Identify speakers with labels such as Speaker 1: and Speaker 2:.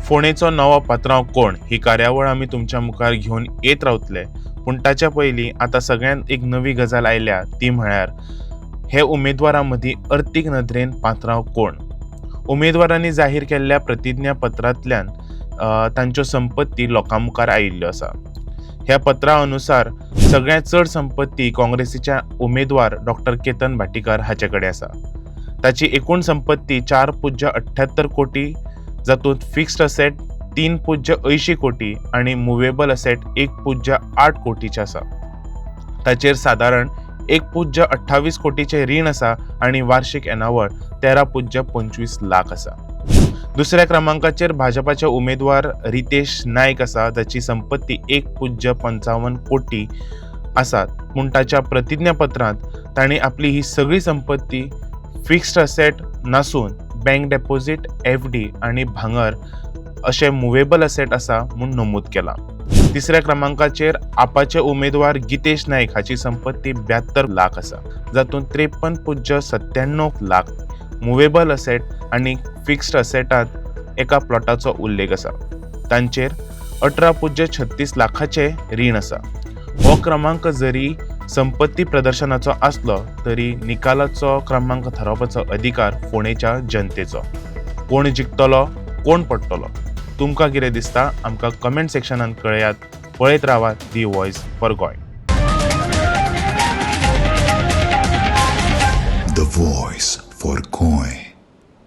Speaker 1: फोंडेचो नवो पात्रांव कोण ही कार्यावळ आमी तुमच्या मुखार घेवन येत रावतले, पूण ताच्या पयलीं आतां सगळ्यांत एक नवी गजाल आयल्या ती म्हळ्यार हे उमेदवारां मदीं अर्थीक नदरेन पात्रांव कोण. उमेदवारांनी जाहीर केल्ल्या प्रतिज्ञा पत्रांतल्यान तांच्यो संपत्ती लोकां मुखार आयिल्ल्यो आसा. ह्या पत्रा अनुसार सगळ्यांत चड संपत्ती काँग्रेसीच्या उमेदवार डॉक्टर केतन भाटीकार हाचे कडेन आसा. ताची एकूण संपत्ती 4.78 कोटी, जातूंत फिक्स्ड असेट 3.80 कोटी आणि मुवेबल असेट 1.8 कोटीचे आसा. ताचेर सादारण 1.28 कोटीचे रीण आसा आणि वार्षिक येणावळ 13.25 लाख आसा. दुसऱ्या क्रमांकाचेर भाजपाचे उमेदवार रितेश नायक आसा, जाची संपत्ती 1.55 कोटी आसा, पूण ताच्या प्रतिज्ञापत्रांत ताणी आपली ही सगळी संपत्ती फिक्स्ड असेट नासून बँक डेपॉझिट, FD आणि भांगर अशे मुवेबल असेट आसा म्हूण नमूद केला. तिसऱ्या क्रमांकाचेर आपाचे उमेदवार गितेश नायक हाची संपत्ती 72 लाख आसा, जातूंत 53.97 लाख मुवेबल असेट आणि फिक्स्ड असेटांत एका प्लॉटाचो उल्लेख आसा. तांचेर 18.36 लाखाचे रीण आसा. हो क्रमांक जरी संपत्ती प्रदर्शनाचो आसलो तरी निकालाचो क्रमांक थारावपाचो अधिकार फोंडेच्या जनतेचो. कोण जिखतलो, कोण पडटलो, तुमकां कितें दिसता आमकां कमेंट सेक्शनांत कळयात. पळयत रावात दी व्हॉयस फॉर गोय.
Speaker 2: The Voice for Goy.